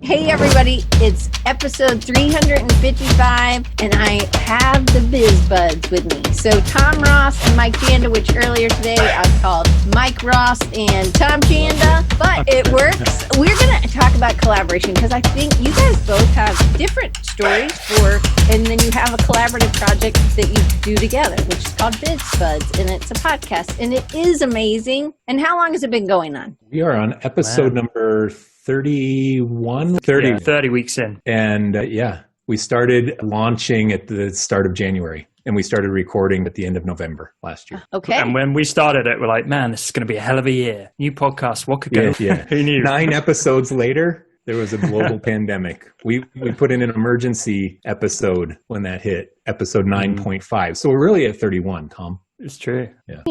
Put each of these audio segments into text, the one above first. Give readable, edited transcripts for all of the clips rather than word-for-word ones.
Hey everybody, it's episode 355 and I have the Biz Buds with me. So Tom Ross and Mike Janda, which earlier today I called Mike Ross and Tom Janda, but it works. We're going to talk about collaboration because I think you guys both have different stories and then you have a collaborative project that you do together, which is called Biz Buds, and it's a podcast and it is amazing. And how long has it been going on? We are on episode number 31? 30 weeks in. And we started launching at the start of January and we started recording at the end of November last year. Okay. And when we started it, we're like, man, this is going to be a hell of a year. New podcast, what could go? Yeah. Who knew? 9 episodes later, there was a global pandemic. We put in an emergency episode when that hit, episode 9.5. So we're really at 31, Tom. It's true. Yeah.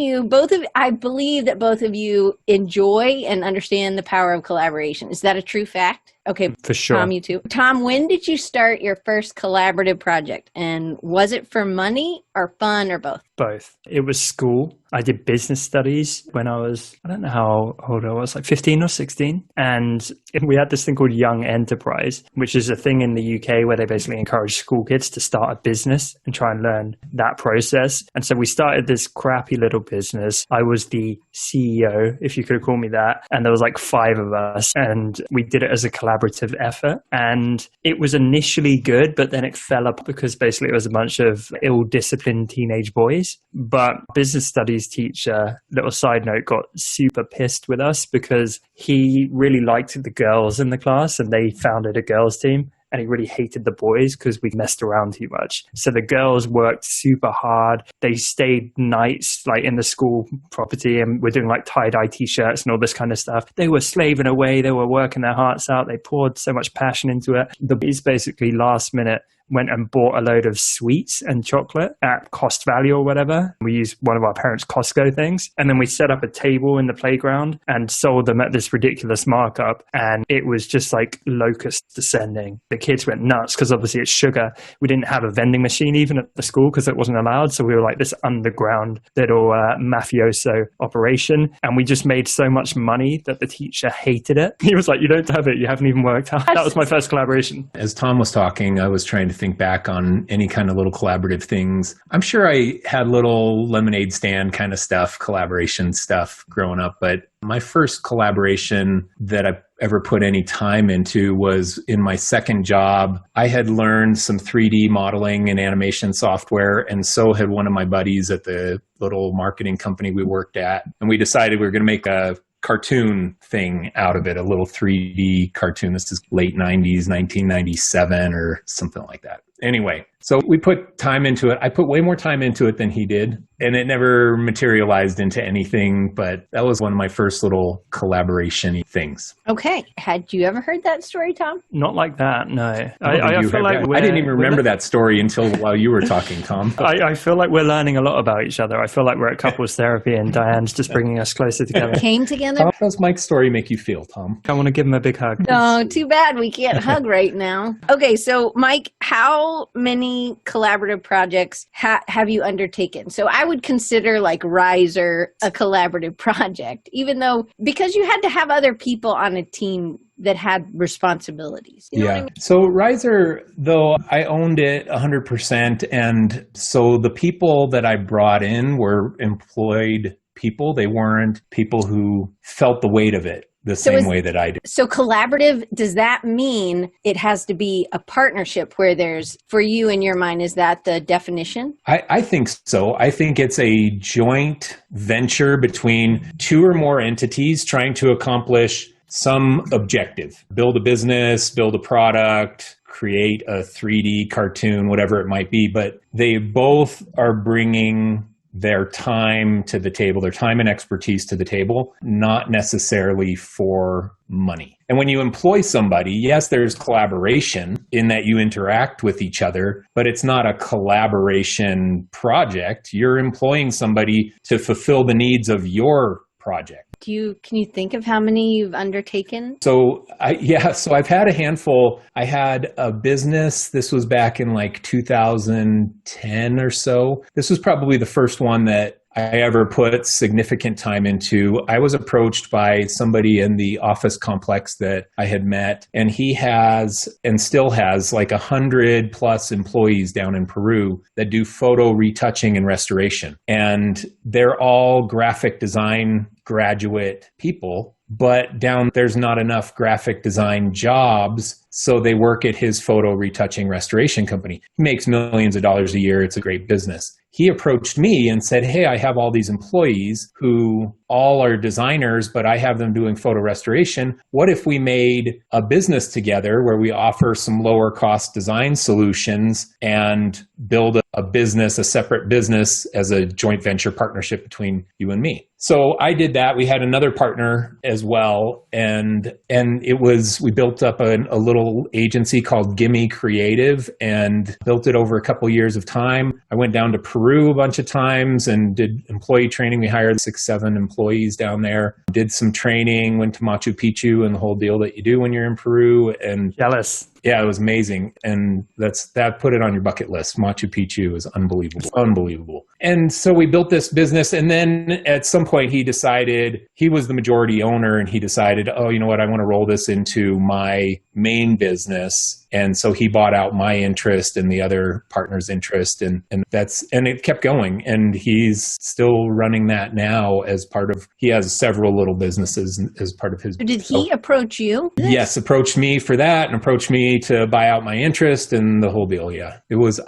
I believe that both of you enjoy and understand the power of collaboration. Is that a true fact? Okay. For sure. Tom, you too. Tom, when did you start your first collaborative project? And was it for money or fun or both? Both. It was school. I did business studies when I don't know how old I was, like 15 or 16. And we had this thing called Young Enterprise, which is a thing in the UK where they basically encourage school kids to start a business and try and learn that process. And so we started this crappy little business. I was the CEO, if you could call me that. And there was like 5 of us. And we did it as a collaborative effort. And it was initially good, but then it fell up because basically it was a bunch of ill-disciplined teenage boys. But business studies teacher, little side note, got super pissed with us because he really liked the girls in the class and they founded a girls team. And he really hated the boys because we messed around too much. So the girls worked super hard. They stayed nights like in the school property and we're doing like tie-dye t-shirts and all this kind of stuff. They were slaving away. They were working their hearts out. They poured so much passion into it. The boys basically last minute went and bought a load of sweets and chocolate at cost value or whatever. We used one of our parents' Costco things. And then we set up a table in the playground and sold them at this ridiculous markup. And it was just like locusts descending. The kids went nuts because obviously it's sugar. We didn't have a vending machine even at the school because it wasn't allowed. So we were like this underground little mafioso operation. And we just made so much money that the teacher hated it. He was like, you don't have it. You haven't even worked out. That was my first collaboration. As Tom was talking, I was trying to think back on any kind of little collaborative things. I'm sure I had little lemonade stand kind of stuff, collaboration stuff growing up, but my first collaboration that I ever put any time into was in my second job. I had learned some 3D modeling and animation software, and so had one of my buddies at the little marketing company we worked at. And we decided we were going to make a cartoon thing out of it, a little 3D cartoon. This is late 90s, 1997 or something like that. Anyway, so we put time into it. I put way more time into it than he did, and it never materialized into anything, but that was one of my first little collaboration things. Okay. Had you ever heard that story, Tom? Not like that, no. I feel like I didn't even remember that story until while you were talking, Tom. I feel like we're learning a lot about each other. I feel like we're at couples therapy and Diane's just bringing us closer together. Came together? How does Mike's story make you feel, Tom? I want to give him a big hug. No, too bad we can't hug right now. Okay, so Mike, how many collaborative projects have you undertaken? So I would consider like Riser a collaborative project, even though because you had to have other people on a team that had responsibilities. You know what I mean? So Riser, though, I owned it 100%. And so the people that I brought in were employed people. They weren't people who felt the weight of it the same way that I do. So collaborative, does that mean it has to be a partnership where there's, for you in your mind, is that the definition? I think so. I think it's a joint venture between 2 or more entities trying to accomplish some objective. Build a business, build a product, create a 3D cartoon, whatever it might be. But they both are bringing their time to the table, their time and expertise to the table, not necessarily for money. And when you employ somebody, yes, there's collaboration in that you interact with each other, but it's not a collaboration project. You're employing somebody to fulfill the needs of your project. Can you think of how many you've undertaken? So I've had a handful. I had a business. This was back in like 2010 or so. This was probably the first one that I ever put significant time into. I was approached by somebody in the office complex that I had met, and he has and still has like 100 plus employees down in Peru that do photo retouching and restoration. And they're all graphic design graduate people, but down there's not enough graphic design jobs, so they work at his photo retouching restoration company. He makes millions of dollars a year. It's a great business. He approached me and said, hey, I have all these employees who all are designers, but I have them doing photo restoration. What if we made a business together where we offer some lower cost design solutions and build a business, a separate business as a joint venture partnership between you and me? So I did that. We had another partner as well. And we built up a little agency called Gimme Creative and built it over a couple of years of time. I went down to Peru a bunch of times and did employee training. We hired 6-7 employees down there, did some training, went to Machu Picchu and the whole deal that you do when you're in Peru. And Jealous. yeah, it was amazing. And that put it on your bucket list. Machu Picchu is unbelievable. Unbelievable. And so we built this business. And then at some point he decided, he was the majority owner, and he decided, oh, you know what, I want to roll this into my main business. And so he bought out my interest and the other partner's interest. And it kept going. And he's still running that now as part of, he has several little businesses as part of his. Did he approach you? Yes, approached me for that and approached me to buy out my interest and the whole deal. Yeah,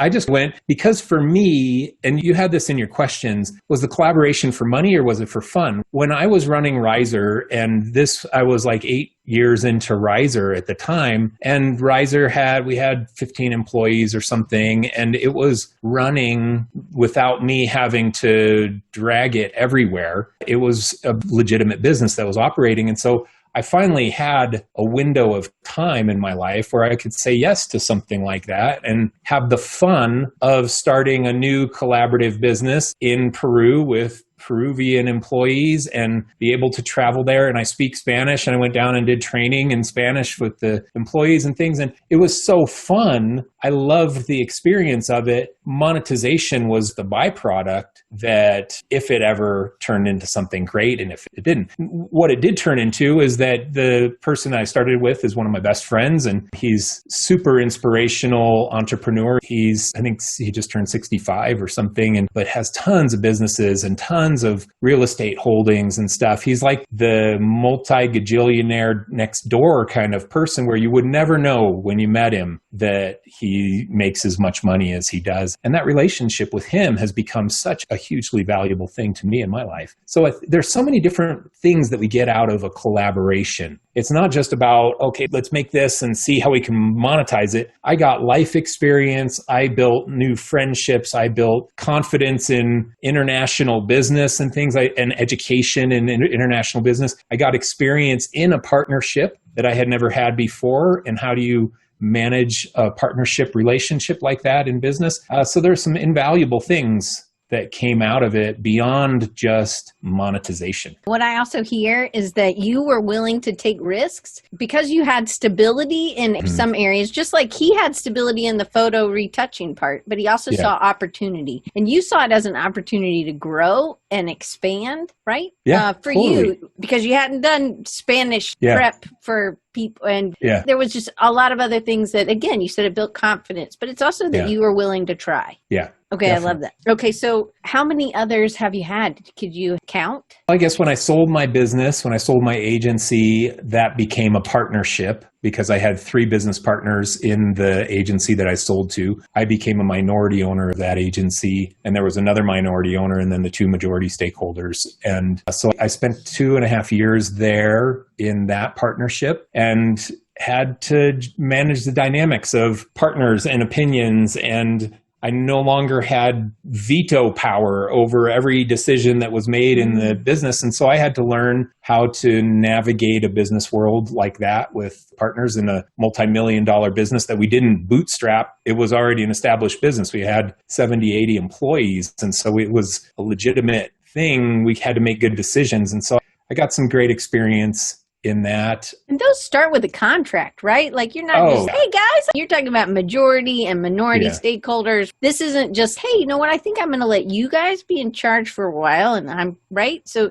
I just went because for me, and you had this in your questions, was the collaboration for money or was it for fun? When I was running Riser, and I was like 8 years into Riser at the time, and Riser we had 15 employees or something, and it was running without me having to drag it everywhere. It was a legitimate business that was operating. And so I finally had a window of time in my life where I could say yes to something like that and have the fun of starting a new collaborative business in Peru with Peruvian employees and be able to travel there. And I speak Spanish, and I went down and did training in Spanish with the employees and things. And it was so fun. I loved the experience of it. Monetization was the byproduct that if it ever turned into something great, and if it didn't, what it did turn into is that the person I started with is one of my best friends, and he's super inspirational entrepreneur. I think he just turned 65 or something, but has tons of businesses and tons of real estate holdings and stuff. He's like the multi-gajillionaire next door kind of person where you would never know when you met him that he makes as much money as he does. And that relationship with him has become such a hugely valuable thing to me in my life. So there's so many different things that we get out of a collaboration. It's not just about, okay, let's make this and see how we can monetize it. I got life experience. I built new friendships. I built confidence in international business and things, and education and international business. I got experience in a partnership that I had never had before. And how do you manage a partnership relationship like that in business? So there's some invaluable things that came out of it beyond just monetization. What I also hear is that you were willing to take risks because you had stability in some areas, just like he had stability in the photo retouching part, but he also saw opportunity. And you saw it as an opportunity to grow and expand, right? Yeah, for totally. you, because you hadn't done Spanish prep for people. And there was just a lot of other things that, again, you said it built confidence, but it's also that you were willing to try. Yeah. Okay, definitely. I love that. Okay, so how many others have you had? Could you count? I guess when I sold my business, when I sold my agency, that became a partnership because I had 3 business partners in the agency that I sold to. I became a minority owner of that agency, and there was another minority owner and then the 2 majority stakeholders. And so I spent 2.5 years there in that partnership and had to manage the dynamics of partners and opinions, and I no longer had veto power over every decision that was made in the business. And so I had to learn how to navigate a business world like that with partners in a multi-million-dollar business that we didn't bootstrap. It was already an established business. We had 70, 80 employees. And so it was a legitimate thing. We had to make good decisions. And so I got some great experience in that. And those start with a contract, right? Like you're not just, hey guys, you're talking about majority and minority stakeholders. This isn't just, hey, you know what? I think I'm going to let you guys be in charge for a while. And I'm right. So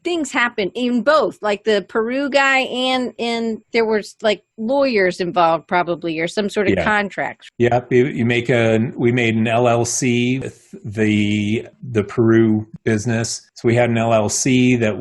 things happen in both, like the Peru guy and there was like lawyers involved probably, or some sort of contract. Yeah, we made an LLC with the Peru business. So we had an LLC that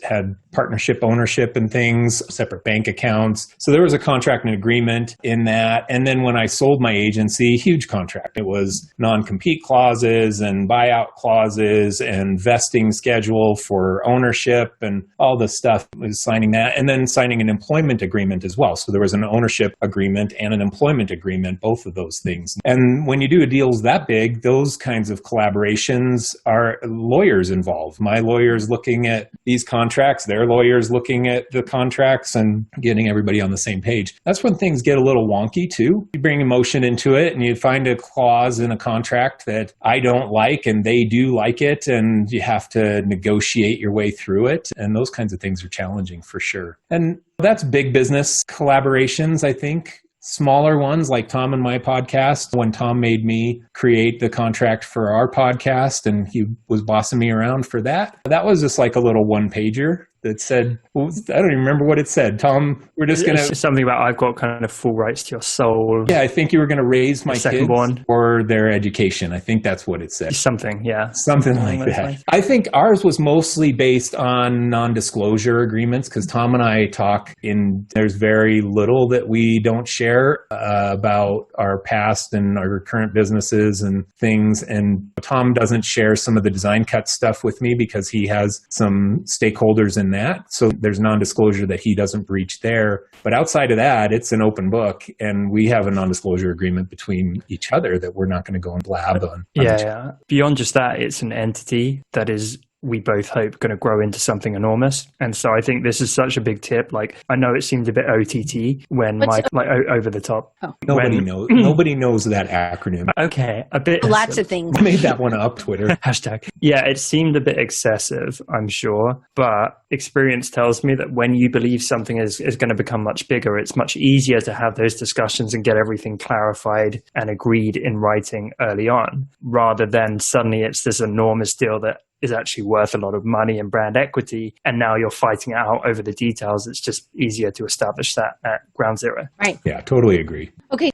had partnership ownership and things, separate bank accounts. So there was a contract and agreement in that. And then when I sold my agency, huge contract. It was non-compete clauses and buyout clauses and vesting schedule for ownership and all this stuff. I was signing that and then signing an employment agreement as well. So there was an ownership agreement and an employment agreement, both of those things. And when you do deals that big, those kinds of collaborations are lawyers involved. My lawyer's looking at these contracts, their lawyers looking at the contracts and getting everybody on the same page. That's when things get a little wonky too. You bring emotion into it and you find a clause in a contract that I don't like and they do like it, and you have to negotiate your way through it. And those kinds of things are challenging for sure. And that's big business collaborations, I think. Smaller ones like Tom and my podcast, when Tom made me create the contract for our podcast and he was bossing me around for that. That was just like a little one pager that said, I don't even remember what it said. Tom, we're just going to... Something about I've got kind of full rights to your soul. Yeah, I think you were going to raise my kids for their education. I think that's what it said. Something, yeah. Something like that. I think ours was mostly based on non-disclosure agreements because Tom and I talk there's very little that we don't share about our past and our current businesses and things. And Tom doesn't share some of the design cut stuff with me because he has some stakeholders in that. So there's non-disclosure that he doesn't breach there. But outside of that, it's an open book. And we have a non-disclosure agreement between each other that we're not going to go and blab on. Yeah. Beyond just that, it's an entity that is, we both hope, going to grow into something enormous. And so I think this is such a big tip. Like, I know it seemed a bit OTT when over the top. Oh. Nobody knows that acronym. Okay. A bit. Lots of things. I made that one up, Twitter. Hashtag. Yeah, it seemed a bit excessive, I'm sure. But experience tells me that when you believe something is going to become much bigger, it's much easier to have those discussions and get everything clarified and agreed in writing early on, rather than suddenly it's this enormous deal that is actually worth a lot of money and brand equity, and now you're fighting it out over the details. It's just easier to establish that at ground zero. Right. Yeah, totally agree. Okay,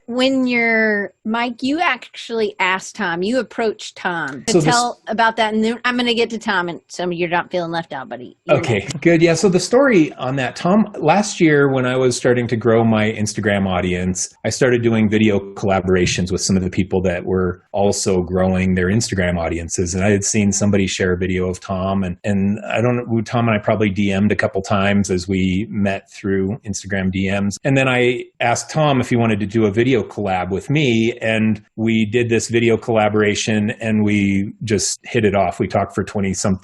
Mike, you actually asked Tom, you approached Tom to tell about that, and then I'm going to get to Tom, and so you're not feeling left out, buddy. Okay, good. Yeah, so the story on that, Tom, last year when I was starting to grow my Instagram audience, I started doing video collaborations with some of the people that were also growing their Instagram audiences, and I had seen somebody share a video of Tom, and I don't know, Tom and I probably DM'd a couple times as we met through Instagram DMs, and then I asked Tom if he wanted to do a video collab with me, and we did this video collaboration and we just hit it off. We talked for 27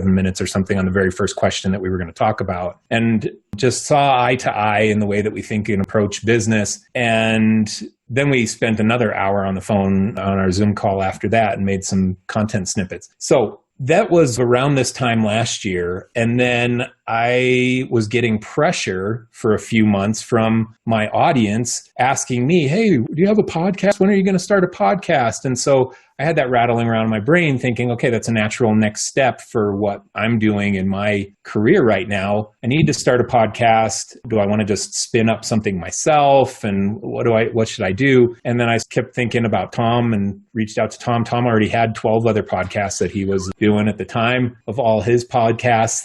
minutes or something on the very first question that we were going to talk about, and just saw eye to eye in the way that we think and approach business. And then we spent another hour on the phone on our Zoom call after that and made some content snippets. So that was around this time last year. And then I was getting pressure for a few months from my audience asking me, hey, do you have a podcast? When are you going to start a podcast? And so I had that rattling around in my brain thinking, okay, that's a natural next step for what I'm doing in my career right now. I need to start a podcast. Do I want to just spin up something myself? And what should I do? And then I kept thinking about Tom and reached out to Tom. Tom already had 12 other podcasts that he was doing at the time of all his podcasts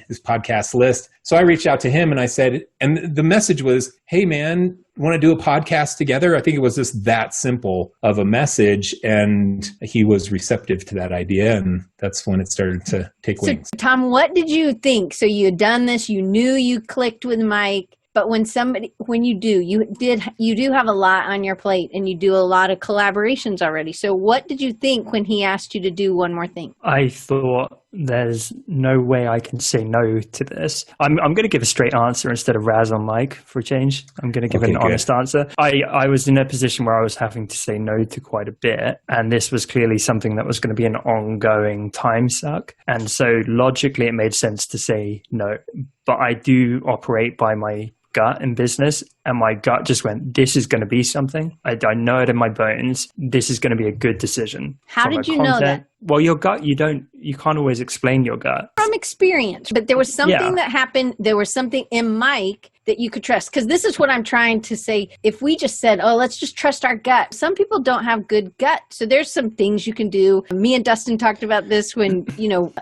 his podcast list. So I reached out to him and I said, and the message was, hey man, want to do a podcast together? I think it was just that simple of a message. And he was receptive to that idea. And that's when it started to take wings. So, Tom, what did you think? So you had done this, you knew you clicked with Mike, but you do have a lot on your plate and you do a lot of collaborations already. So what did you think when he asked you to do one more thing? I thought there's no way I can say no to this. I'm going to give a straight answer instead of razz on Mike for a change. I'm going to give an honest answer. I was in a position where I was having to say no to quite a bit, and this was clearly something that was going to be an ongoing time suck. And so logically, it made sense to say no. But I do operate by my gut in business, and my gut just went, this is going to be something. I know it in my bones. This is going to be a good decision. How did you know that? Well, your gut, you can't always explain your gut. From experience, but there was something that happened. There was something in Mike that you could trust. Because this is what I'm trying to say. If we just said, oh, let's just trust our gut. Some people don't have good gut. So there's some things you can do. Me and Dustin talked about this when,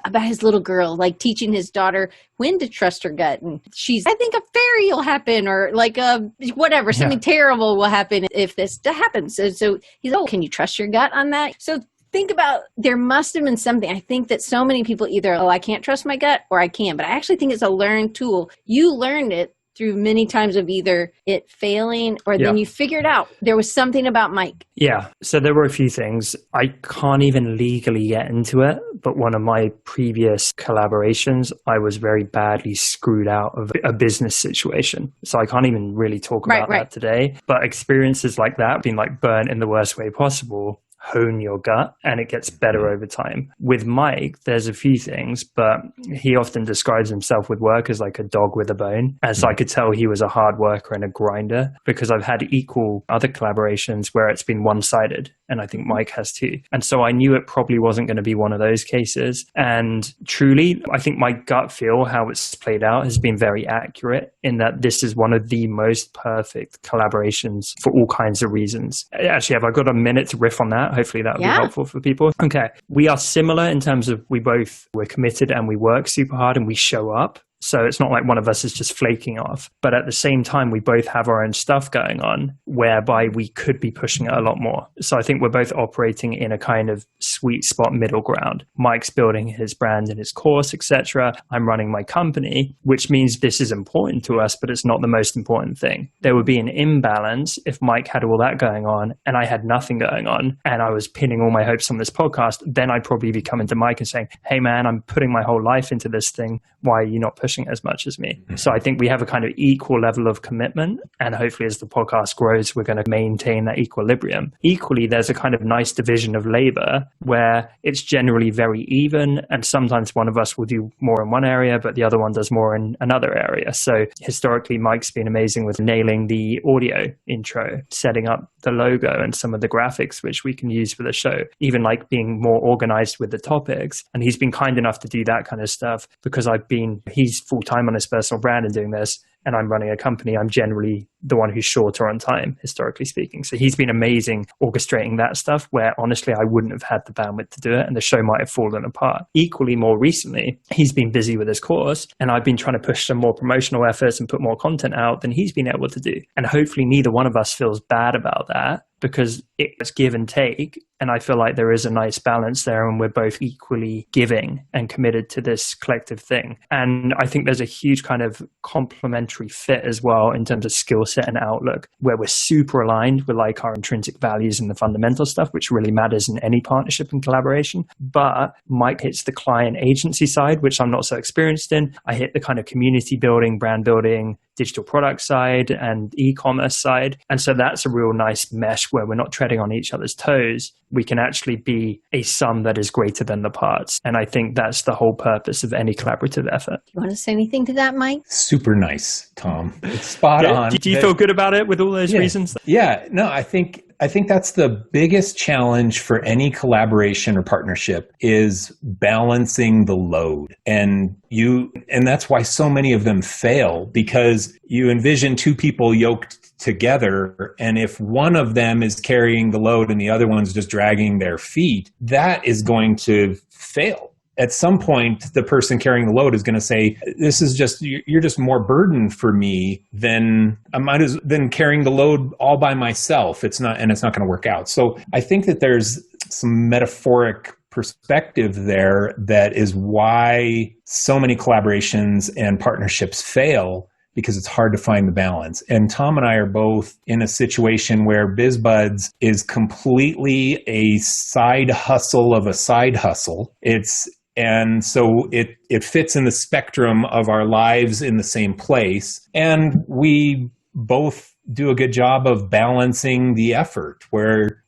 about his little girl, like teaching his daughter when to trust her gut. And I think a fairy will happen, or like something terrible will happen if this happens. So he's, can you trust your gut on that? So think about, there must have been something. I think that so many people either, I can't trust my gut, or I can. But I actually think it's a learned tool. You learned it through many times of either it failing or then you figured out there was something about Mike. Yeah. So there were a few things. I can't even legally get into it, but one of my previous collaborations, I was very badly screwed out of a business situation. So I can't even really talk about that today. But experiences like that, being like burnt in the worst way possible, hone your gut, and it gets better over time. With Mike, there's a few things, but he often describes himself with work as like a dog with a bone. And so I could tell he was a hard worker and a grinder, because I've had equal other collaborations where it's been one-sided, and I think Mike has too. And so I knew it probably wasn't going to be one of those cases. And truly, I think my gut feel, how it's played out, has been very accurate in that this is one of the most perfect collaborations for all kinds of reasons. Actually, have I got a minute to riff on that? Hopefully that would be helpful for people. Okay. We are similar in terms of we're committed and we work super hard and we show up. So it's not like one of us is just flaking off. But at the same time, we both have our own stuff going on whereby we could be pushing it a lot more. So I think we're both operating in a kind of sweet spot middle ground. Mike's building his brand and his course, etc. I'm running my company, which means this is important to us, but it's not the most important thing. There would be an imbalance if Mike had all that going on and I had nothing going on and I was pinning all my hopes on this podcast. Then I'd probably be coming to Mike and saying, hey man, I'm putting my whole life into this thing. Why are you not pushing as much as me? So I think we have a kind of equal level of commitment, and hopefully as the podcast grows, we're going to maintain that equilibrium. Equally, there's a kind of nice division of labor where it's generally very even, and sometimes one of us will do more in one area, but the other one does more in another area. So historically, Mike's been amazing with nailing the audio intro, setting up the logo and some of the graphics, which we can use for the show, even like being more organized with the topics. And he's been kind enough to do that kind of stuff because he's full-time on his personal brand and doing this, and I'm running a company. I'm generally the one who's shorter on time, historically speaking. So he's been amazing orchestrating that stuff where honestly, I wouldn't have had the bandwidth to do it and the show might have fallen apart. Equally, more recently, he's been busy with his course and I've been trying to push some more promotional efforts and put more content out than he's been able to do. And hopefully neither one of us feels bad about that, because it's give and take. And I feel like there is a nice balance there and we're both equally giving and committed to this collective thing. And I think there's a huge kind of complementary fit as well in terms of skill set and outlook, where we're super aligned with like our intrinsic values and the fundamental stuff, which really matters in any partnership and collaboration. But Mike hits the client agency side, which I'm not so experienced in. I hit the kind of community building, brand building, digital product side and e-commerce side. And so that's a real nice mesh where we're not treading on each other's toes. We can actually be a sum that is greater than the parts. And I think that's the whole purpose of any collaborative effort. You want to say anything to that, Mike? Super nice, Tom. It's spot on. Do you feel good about it with all those reasons? Yeah, no, I think that's the biggest challenge for any collaboration or partnership is balancing the load. And that's why so many of them fail, because you envision two people yoked together, and if one of them is carrying the load and the other one's just dragging their feet, that is going to fail. At some point, the person carrying the load is going to say, "This is you're just more burden for me than carrying the load all by myself." It's not going to work out. So I think that there's some metaphoric perspective there that is why so many collaborations and partnerships fail, because it's hard to find the balance. And Tom and I are both in a situation where BizBuds is completely a side hustle of a side hustle. It's And so it fits in the spectrum of our lives in the same place. And we both do a good job of balancing the effort where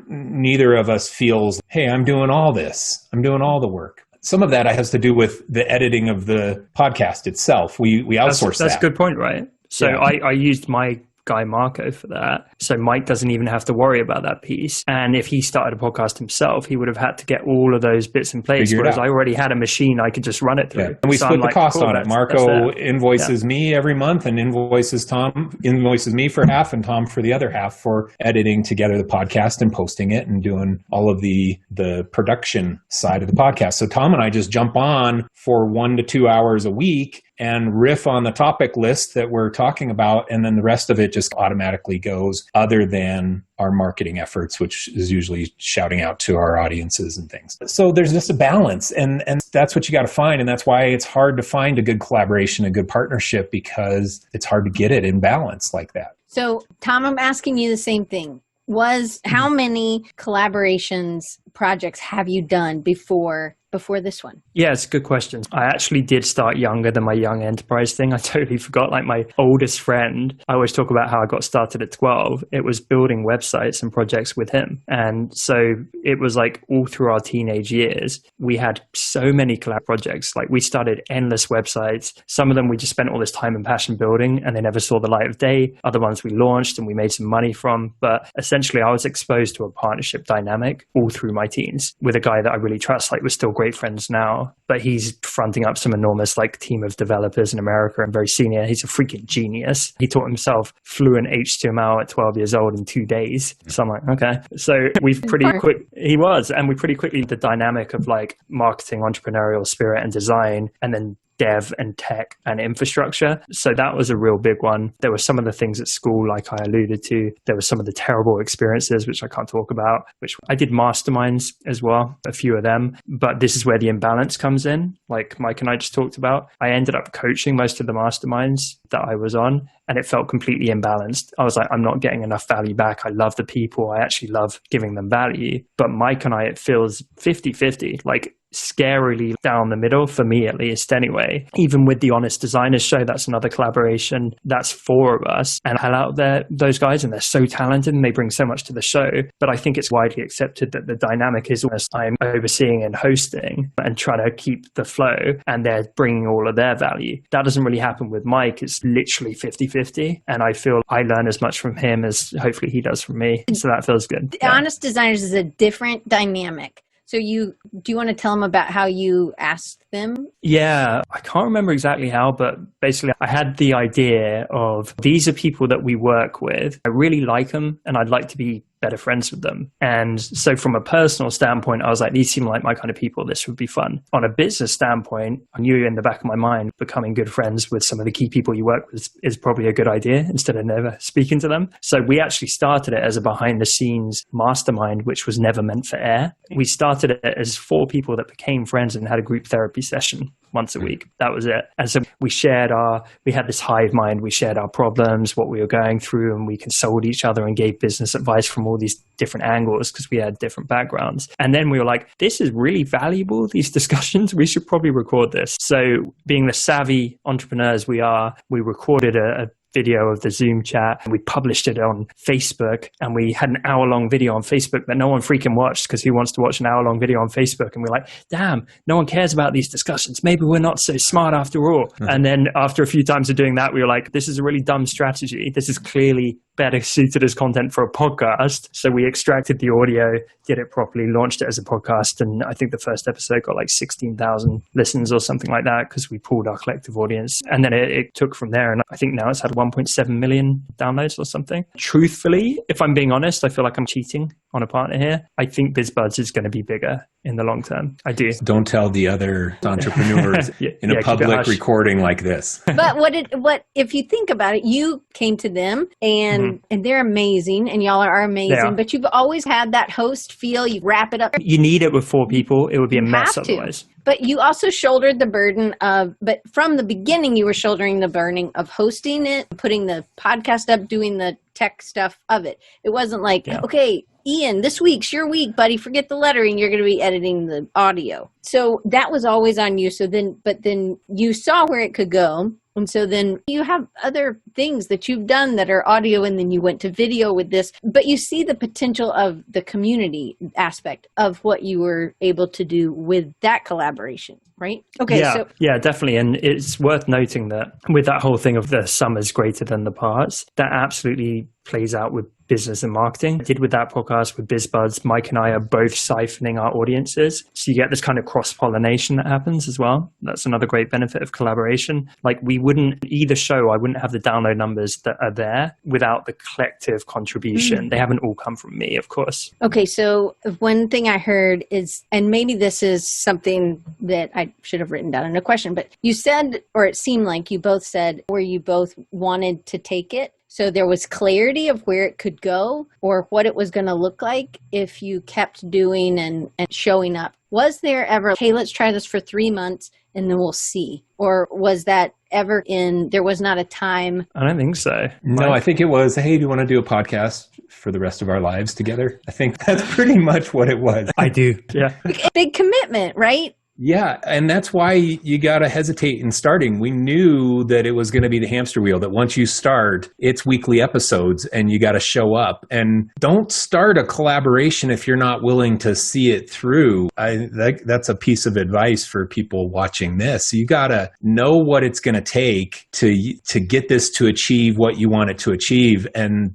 neither of us feels, hey, I'm doing all this. I'm doing all the work. Some of that has to do with the editing of the podcast itself. We outsource that. That's a good point, right? So Yeah. I used my guy Marco for that. So Mike doesn't even have to worry about that piece. And if he started a podcast himself, he would have had to get all of those bits in place. Figure it Whereas out. I already had a machine I could just run it through. Yeah. And we So split I'm the like, cost cool, on it. that's Marco it. invoices me every month and invoices me for half and Tom for the other half for editing together the podcast and posting it and doing all of the production side of the podcast. So Tom and I just jump on for 1 to 2 hours a week and riff on the topic list that we're talking about. And then the rest of it just automatically goes, other than our marketing efforts, which is usually shouting out to our audiences and things. So there's just a balance, and that's what you got to find. And that's why it's hard to find a good collaboration, a good partnership, because it's hard to get it in balance like that. So, Tom, I'm asking you the same thing. How many collaborations projects have you done before this one? Yeah, it's a good question. I actually did start younger than my young enterprise thing. I totally forgot. Like my oldest friend, I always talk about how I got started at 12. It was building websites and projects with him. And so it was like all through our teenage years, we had so many collab projects. Like we started endless websites. Some of them we just spent all this time and passion building and they never saw the light of day. Other ones we launched and we made some money from. But essentially I was exposed to a partnership dynamic all through my teens with a guy that I really trust. Like we're still great friends now, but he's fronting up some enormous like team of developers in America and very senior. He's a freaking genius. He taught himself fluent HTML at 12 years old in 2 days. So I'm like, okay. So we've pretty quickly the dynamic of like marketing, entrepreneurial spirit and design, and then dev and tech and infrastructure. So that was a real big one. There were some of the things at school, like I alluded to. There were some of the terrible experiences, which I can't talk about, which I did masterminds as well, a few of them. But this is where the imbalance comes in, like Mike and I just talked about. I ended up coaching most of the masterminds that I was on, and it felt completely imbalanced. I was like, I'm not getting enough value back. I love the people. I actually love giving them value. But Mike and I, it feels 50-50, like scarily down the middle for me, at least anyway. Even with the Honest Designers show, that's another collaboration. That's 4 of us, and I out there those guys, and they're so talented and they bring so much to the show. But I think it's widely accepted that the dynamic is almost I'm overseeing and hosting and trying to keep the flow, and they're bringing all of their value. That doesn't really happen with Mike. It's literally 50-50, and I feel I learn as much from him as hopefully he does from me. So that feels good. The Honest Designers is a different dynamic. So do you want to tell them about how you asked them? Yeah, I can't remember exactly how, but basically I had the idea of these are people that we work with. I really like them and I'd like to be better friends with them. And so from a personal standpoint, I was like, these seem like my kind of people. This would be fun. On a business standpoint, I knew in the back of my mind, becoming good friends with some of the key people you work with is probably a good idea instead of never speaking to them. So we actually started it as a behind the scenes mastermind, which was never meant for air. We started it as 4 people that became friends and had a group therapy session once a week. That was it. And so we had this hive mind. We shared our problems, what we were going through, and we consoled each other and gave business advice from all these different angles because we had different backgrounds. And then we were like, this is really valuable, these discussions. We should probably record this. So being the savvy entrepreneurs we are, we recorded a video of the Zoom chat and we published it on Facebook, and we had an hour-long video on Facebook that no one freaking watched because who wants to watch an hour-long video on Facebook? And we're like, damn, no one cares about these discussions. Maybe we're not so smart after all. Mm-hmm. And then after a few times of doing that, we were like, this is a really dumb strategy. This is clearly better suited as content for a podcast. So we extracted the audio, did it properly, launched it as a podcast. And I think the first episode got like 16,000 listens or something like that because we pulled our collective audience. And then it took from there. And I think now it's had 1.7 million downloads or something. Truthfully, if I'm being honest, I feel like I'm cheating on a partner here. I think BizBuds is going to be bigger in the long term. I do. Don't tell the other entrepreneurs in a public recording like this. But what if you think about it, you came to them and they're amazing and y'all are amazing, but you've always had that host feel. You wrap it up. You need it with 4 people. It would be a mess otherwise. But you also shouldered the burden but from the beginning, you were shouldering the burden of hosting it, putting the podcast up, doing the tech stuff of it. It wasn't like, okay, Ian, this week's your week, buddy. Forget the lettering. You're going to be editing the audio. So that was always on you. But then you saw where it could go. And so then you have other things that you've done that are audio, and then you went to video with this. But you see the potential of the community aspect of what you were able to do with that collaboration, right? Okay. Yeah, definitely. And it's worth noting that with that whole thing of the sum is greater than the parts, that absolutely plays out with business and marketing. I did with that podcast with BizBuds. Mike and I are both siphoning our audiences. So you get this kind of cross-pollination that happens as well. That's another great benefit of collaboration. Like I wouldn't have the download numbers that are there without the collective contribution. They haven't all come from me, of course. Okay. So one thing I heard is, and maybe this is something that I should have written down in a question, but you said, or it seemed like you both said, where you both wanted to take it. So there was clarity of where it could go or what it was going to look like if you kept doing and showing up. Was there ever, hey, let's try this for 3 months and then we'll see? Or was that ever there was not a time? I don't think so. No, I think it was, hey, do you want to do a podcast for the rest of our lives together? I think that's pretty much what it was. I do. Yeah. Big commitment, right? Yeah, and that's why you got to hesitate in starting. We knew that it was going to be the hamster wheel, that once you start, it's weekly episodes and you got to show up. And don't start a collaboration if you're not willing to see it through. That's a piece of advice for people watching this. You got to know what it's going to take to get this to achieve what you want it to achieve, and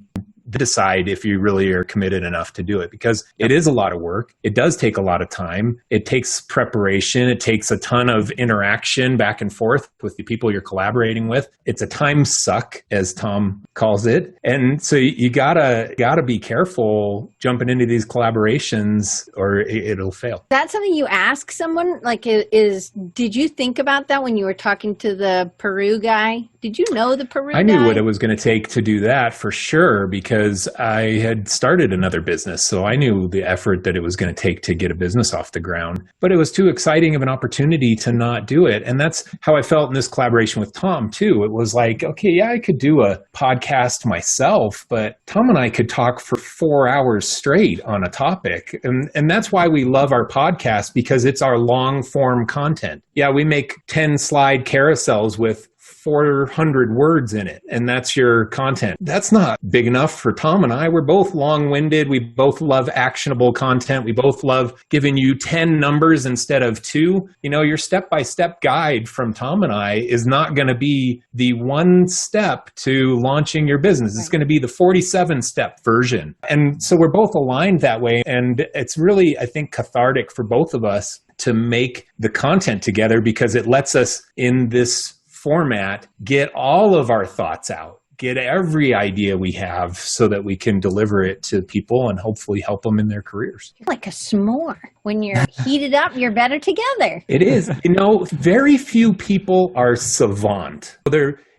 decide if you really are committed enough to do it, because it is a lot of work. It does take a lot of time. It takes preparation. It takes a ton of interaction back and forth with the people you're collaborating with. It's a time suck, as Tom calls it. And so you gotta be careful jumping into these collaborations or it'll fail. That's something you ask someone, like, did you think about that when you were talking to the Peru guy? Did you know the Peru guy? I knew what it was going to take to do that for sure, because I had started another business. So I knew the effort that it was going to take to get a business off the ground. But it was too exciting of an opportunity to not do it. And that's how I felt in this collaboration with Tom, too. It was like, okay, yeah, I could do a podcast myself, but Tom and I could talk for 4 hours straight on a topic. And that's why we love our podcast, because it's our long form content. Yeah, we make 10 slide carousels with 400 words in it, and that's your content. That's not big enough for Tom and I. We're both long-winded. We both love actionable content. We both love giving you 10 numbers instead of 2. You know, your step-by-step guide from Tom and I is not going to be the one step to launching your business. It's going to be the 47-step version. And so we're both aligned that way. And it's really, I think, cathartic for both of us to make the content together, because it lets us, in this format, get all of our thoughts out, get every idea we have, so that we can deliver it to people and hopefully help them in their careers. You're like a s'more. When you're heated up, you're better together. It is. You know, very few people are savant.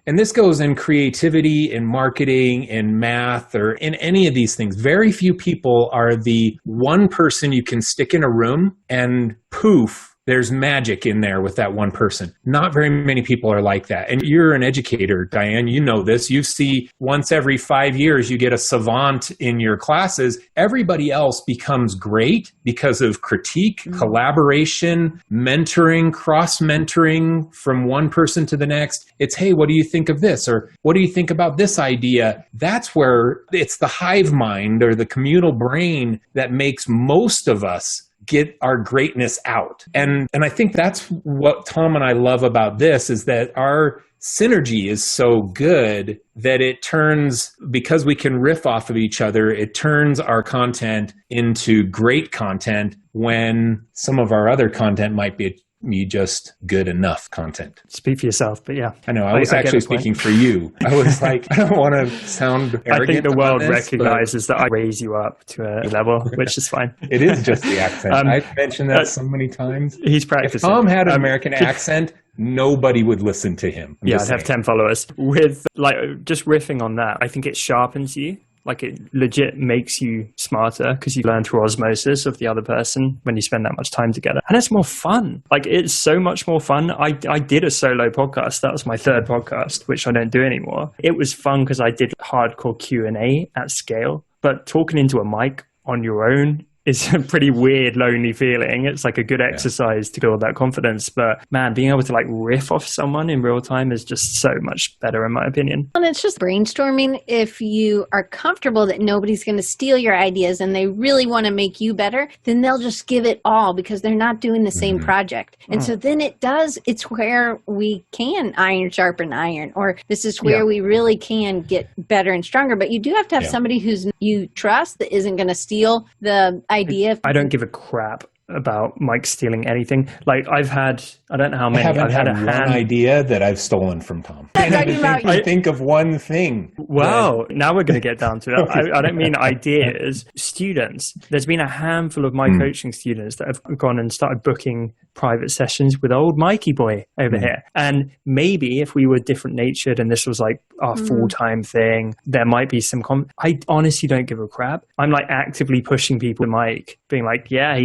And this goes in creativity, in marketing, in math, or in any of these things. Very few people are the one person you can stick in a room and poof, there's magic in there with that one person. Not very many people are like that. And you're an educator, Diane. You know this. You see once every 5 years, you get a savant in your classes. Everybody else becomes great because of critique, collaboration, mentoring, cross-mentoring from one person to the next. It's, hey, what do you think of this? Or what do you think about this idea? That's where it's the hive mind or the communal brain that makes most of us get our greatness out. And I think that's what Tom and I love about this, is that our synergy is so good that it turns, because we can riff off of each other, it turns our content into great content when some of our other content might be just good enough content. Speak for yourself, but yeah. I know, I was actually speaking for you. I was like, I don't want to sound arrogant. I think the world recognizes that I raise you up to a level, which is fine. It is just the accent. I've mentioned that so many times. He's practicing. If Tom had an American accent, nobody would listen to him. I'd have 10 followers. With, like, just riffing on that, I think it sharpens you. Like it legit makes you smarter because you learn through osmosis of the other person when you spend that much time together. And it's more fun. Like it's so much more fun. I did a solo podcast. That was my third podcast, which I don't do anymore. It was fun because I did hardcore Q&A at scale, but talking into a mic on your own is a pretty weird, lonely feeling. It's like a good exercise to build that confidence. But man, being able to like riff off someone in real time is just so much better in my opinion. And it's just brainstorming. If you are comfortable that nobody's going to steal your ideas and they really want to make you better, then they'll just give it all because they're not doing the same project. And so then it's where we can iron sharpen iron, or this is where we really can get better and stronger. But you do have to have somebody who's you trust that isn't going to steal the idea. I don't give a crap about Mike stealing anything. Like I don't know how many. I've had one idea that I've stolen from Tom. I think of one thing. Wow, now we're going to get down to it. I don't mean ideas. Students. There's been a handful of my coaching students that have gone and started booking private sessions with old Mikey boy over here. And maybe if we were different natured and this was like our full-time thing, there might be some I honestly don't give a crap. I'm like actively pushing people to Mike, being like, yeah,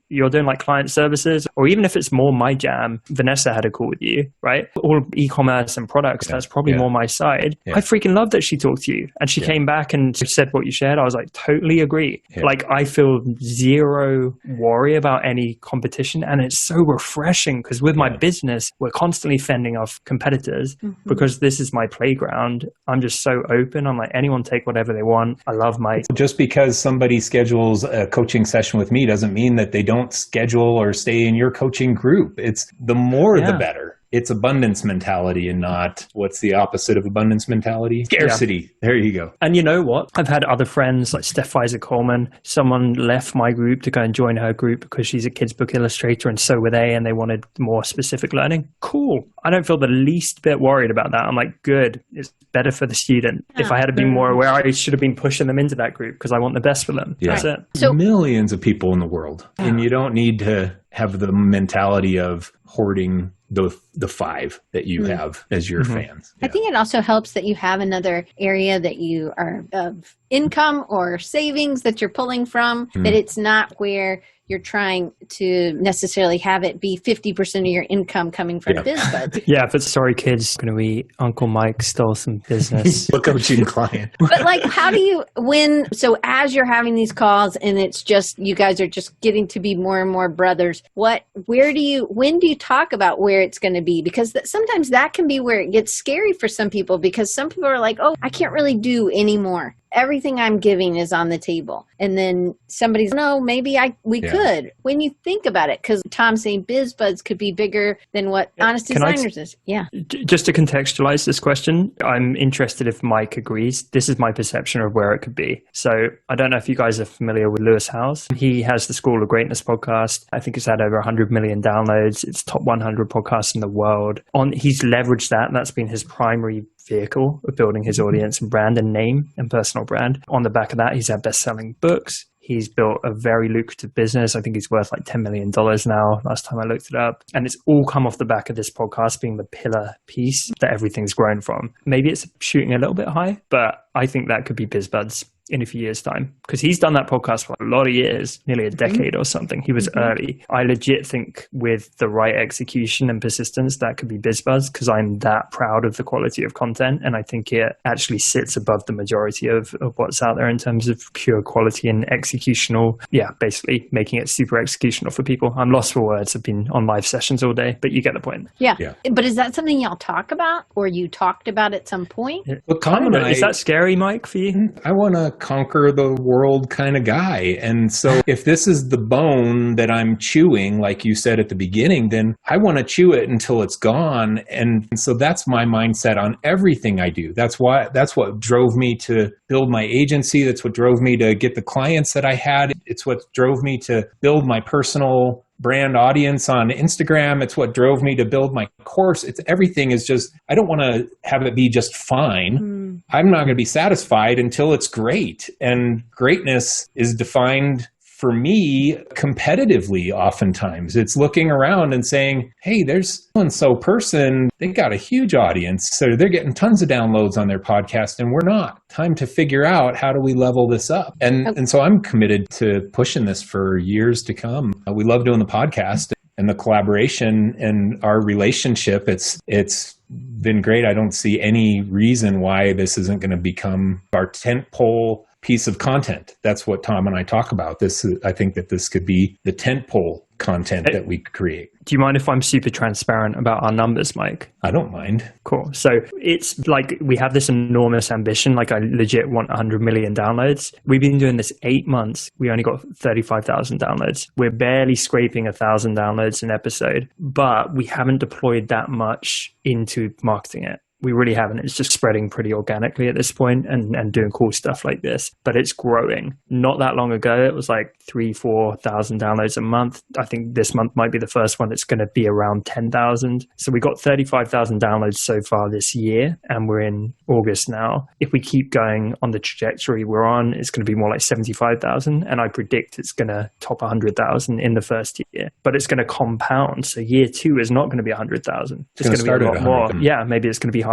you're doing like client services, or even if it's more my jam, Vanessa had a call with you, right? All e-commerce and products, that's probably more my side. I freaking love that she talked to you and she came back and said what you shared. I was like, totally agree. Like I feel zero worry about any competition, and it's so refreshing because with my business, we're constantly fending off competitors because this is my playground. I'm just so open. I'm like, anyone take whatever they want. I love Mike. Just because somebody schedules a coaching session with me doesn't mean that they don't schedule or stay in your coaching group. It's the more the better. It's abundance mentality and not what's the opposite of abundance mentality? Scarcity. Yeah. There you go. And you know what? I've had other friends like Steph Isaac Coleman. Someone left my group to go and join her group because she's a kids book illustrator and so were they, and they wanted more specific learning. Cool. I don't feel the least bit worried about that. I'm like, good. It's better for the student. If I had been more aware, I should have been pushing them into that group because I want the best for them. That's it. So millions of people in the world. And you don't need to have the mentality of hoarding the five that you have as your fans. I think it also helps that you have another area that you are of income or savings that you're pulling from, that it's not where you're trying to necessarily have it be 50% of your income coming from BizBuds. But sorry, kids, going to be Uncle Mike stole some business. Look coaching client. But like, how do you, so as you're having these calls and it's just, you guys are just getting to be more and more brothers, when do you talk about where it's going to be? Because sometimes that can be where it gets scary for some people, because some people are like, oh, I can't really do anymore. Everything I'm giving is on the table. And then somebody's, no, maybe we could. When you think about it, because Tom's saying BizBuds could be bigger than what Honest Designers is. Yeah. Just to contextualize this question, I'm interested if Mike agrees. This is my perception of where it could be. So I don't know if you guys are familiar with Lewis Howes. He has the School of Greatness podcast. I think it's had over 100 million downloads. It's top 100 podcasts in the world. He's leveraged that, and that's been his primary vehicle of building his audience and brand and name and personal brand. On the back of that, he's had best-selling books. He's built a very lucrative business. I think he's worth like $10 million now, last time I looked it up. And it's all come off the back of this podcast being the pillar piece that everything's grown from. Maybe it's shooting a little bit high, but I think that could be BizBuds in a few years' time, because he's done that podcast for a lot of years, nearly a decade or something. He was early. I legit think with the right execution and persistence, that could be BizBuds, because I'm that proud of the quality of content, and I think it actually sits above the majority of what's out there in terms of pure quality and executional. Yeah, basically making it super executional for people. I'm lost for words. I've been on live sessions all day, but you get the point. Yeah. But is that something y'all talk about, or you talked about at some point? Well, is that scary, Mike, for you? I want to conquer the world kind of guy. And so if this is the bone that I'm chewing, like you said at the beginning, then I want to chew it until it's gone. And so that's my mindset on everything I do. That's what drove me to build my agency. That's what drove me to get the clients that I had. It's what drove me to build my personal brand audience on Instagram. It's what drove me to build my course. Everything is just, I don't want to have it be just fine. I'm not going to be satisfied until it's great. And greatness is defined for me, competitively, oftentimes it's looking around and saying, hey, there's so-and-so person, they got a huge audience. So they're getting tons of downloads on their podcast and we're not. Time to figure out how do we level this up? And so I'm committed to pushing this for years to come. We love doing the podcast and the collaboration and our relationship. It's been great. I don't see any reason why this isn't going to become our tentpole piece of content. That's what Tom and I talk about. I think that this could be the tentpole content that we create. Do you mind if I'm super transparent about our numbers, Mike? I don't mind. Cool. So it's like we have this enormous ambition. Like I legit want 100 million downloads. We've been doing this 8 months. We only got 35,000 downloads. We're barely scraping 1,000 downloads an episode, but we haven't deployed that much into marketing it. We really haven't. It's just spreading pretty organically at this point and doing cool stuff like this. But it's growing. Not that long ago, it was like 3,000-4,000 downloads a month. I think this month might be the first one that's going to be around 10,000. So we got 35,000 downloads so far this year, and we're in August now. If we keep going on the trajectory we're on, it's going to be more like 75,000. And I predict it's going to top 100,000 in the first year. But it's going to compound. So year 2 is not going to be 100,000. It's going to be a lot more. Yeah, maybe it's going to be 500,000.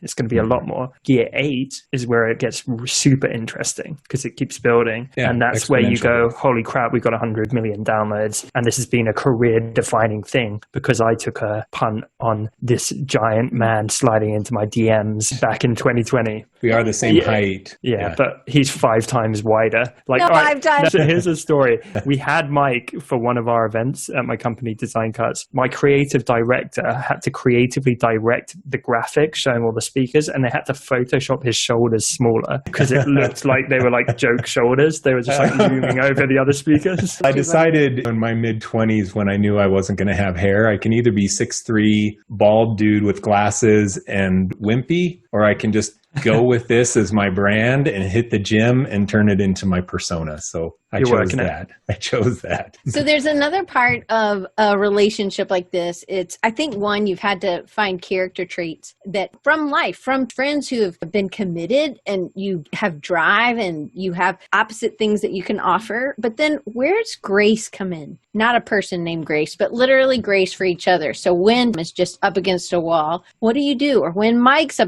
It's going to be a lot more. Year 8 is where it gets super interesting because it keeps building. Yeah, and that's where you go, holy crap, we got 100 million downloads. And this has been a career defining thing because I took a punt on this giant man sliding into my DMs back in 2020. We are the same height. Yeah, but he's 5 times wider. Like, no, 5 times. So here's a story. We had Mike for one of our events at my company, Design Cuts. My creative director had to creatively direct the graphic showing all the speakers, and they had to Photoshop his shoulders smaller because it looked like they were like joke shoulders. They were just like looming over the other speakers. I decided in my mid-20s when I knew I wasn't going to have hair, I can either be 6'3", bald dude with glasses and wimpy, or I can just go with this as my brand and hit the gym and turn it into my persona. So I chose that. So there's another part of a relationship like this. It's, I think, one, you've had to find character traits that from life, from friends who have been committed and you have drive and you have opposite things that you can offer. But then where's grace come in? Not a person named Grace, but literally grace for each other. So when is just up against a wall, what do you do? Or when Mike's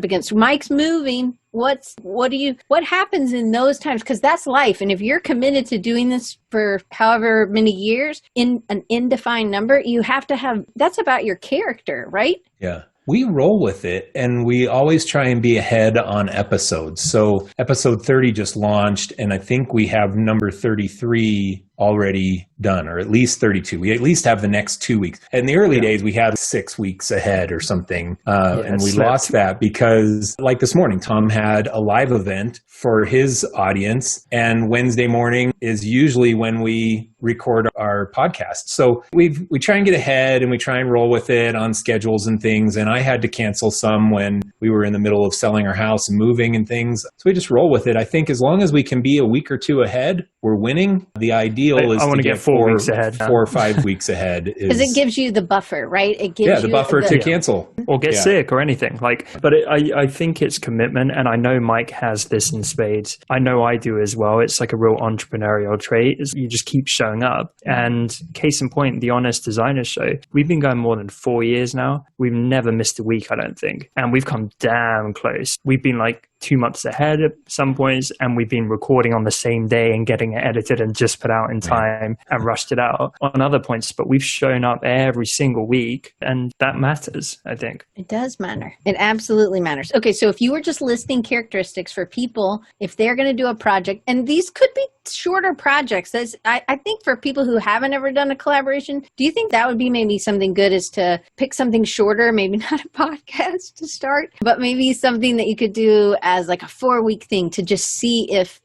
moving, what happens in those times? Because that's life. And if you're committed to doing this for however many years in an indefined number, you have to have, that's about your character, right? Yeah. We roll with it, and we always try and be ahead on episodes. So episode 30 just launched, and I think we have number 33 already done, or at least 32. We at least have the next 2 weeks. In the early days, we had 6 weeks ahead or something, and we lost that because, like this morning, Tom had a live event for his audience, and Wednesday morning is usually when we record our podcast. So we try and get ahead, and we try and roll with it on schedules and things, and I had to cancel some when we were in the middle of selling our house and moving and things. So we just roll with it. I think as long as we can be a week or 2 ahead, we're winning. The ideal is to get 4 weeks ahead. 4 or 5 weeks ahead. Because it gives you the buffer, right? It gives the buffer to cancel. Or get sick or anything. But I think it's commitment, and I know Mike has this in spades. I know I do as well. It's like a real entrepreneurial trait. You just keep showing up. And case in point, the Honest Designer Show, we've been going more than 4 years now. We've never missed a week, I don't think. And we've come damn close. We've been like 2 months ahead at some points, and we've been recording on the same day and getting it edited and just put out in time and rushed it out on other points. But we've shown up every single week, and that matters, I think. It does matter. It absolutely matters. Okay, so if you were just listing characteristics for people, if they're going to do a project, and these could be shorter projects, I think for people who haven't ever done a collaboration, do you think that would be maybe something good, is to pick something shorter, maybe not a podcast to start, but maybe something that you could do as like a 4-week thing to just see if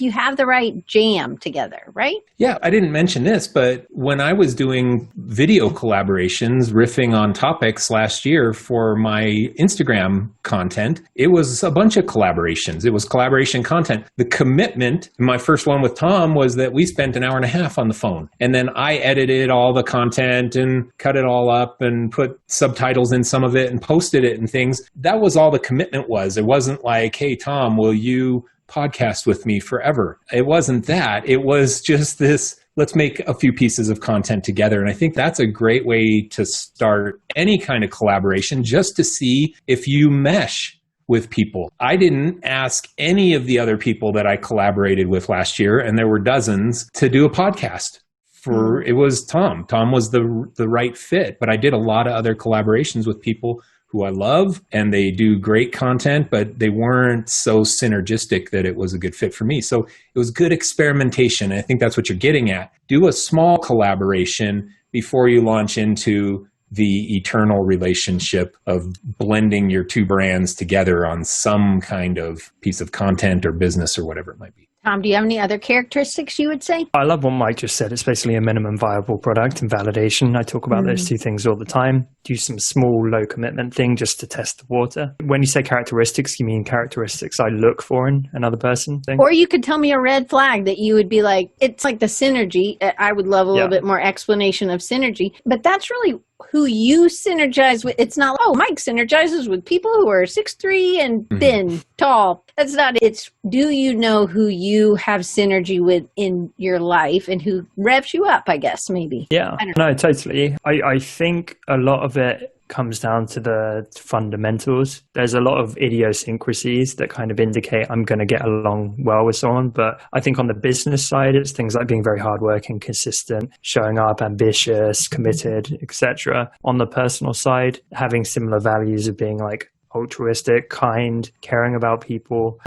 you have the right jam together, right? Yeah, I didn't mention this, but when I was doing video collaborations, riffing on topics last year for my Instagram content, it was a bunch of collaborations. It was collaboration content. The commitment, my first one with Tom, was that we spent an hour and a half on the phone. And then I edited all the content and cut it all up and put subtitles in some of it and posted it and things. That was all the commitment was. It wasn't like, hey, Tom, will you podcast with me forever. It wasn't that. It was just this, let's make a few pieces of content together. And I think that's a great way to start any kind of collaboration, just to see if you mesh with people. I didn't ask any of the other people that I collaborated with last year, and there were dozens, to do a podcast. It was Tom. Tom was the right fit, but I did a lot of other collaborations with people who I love, and they do great content, but they weren't so synergistic that it was a good fit for me. So it was good experimentation. And I think that's what you're getting at. Do a small collaboration before you launch into the eternal relationship of blending your two brands together on some kind of piece of content or business or whatever it might be. Tom, do you have any other characteristics you would say? I love what Mike just said. It's basically a minimum viable product and validation. I talk about those two things all the time. Do some small, low commitment thing just to test the water. When you say characteristics, you mean characteristics I look for in another person thing? Or you could tell me a red flag that you would be like, it's like the synergy. I would love a little bit more explanation of synergy. But that's really who you synergize with. It's not, oh, Mike synergizes with people who are 6'3" and thin, tall. That's not it. It's, do you know who you have synergy with in your life and who revs you up, I guess, maybe. Yeah, no, totally. I think a lot of it comes down to the fundamentals. There's a lot of idiosyncrasies that kind of indicate I'm going to get along well with someone. But I think on the business side, it's things like being very hardworking, consistent, showing up, ambitious, committed, etc. On the personal side, having similar values of being like altruistic, kind, caring about people,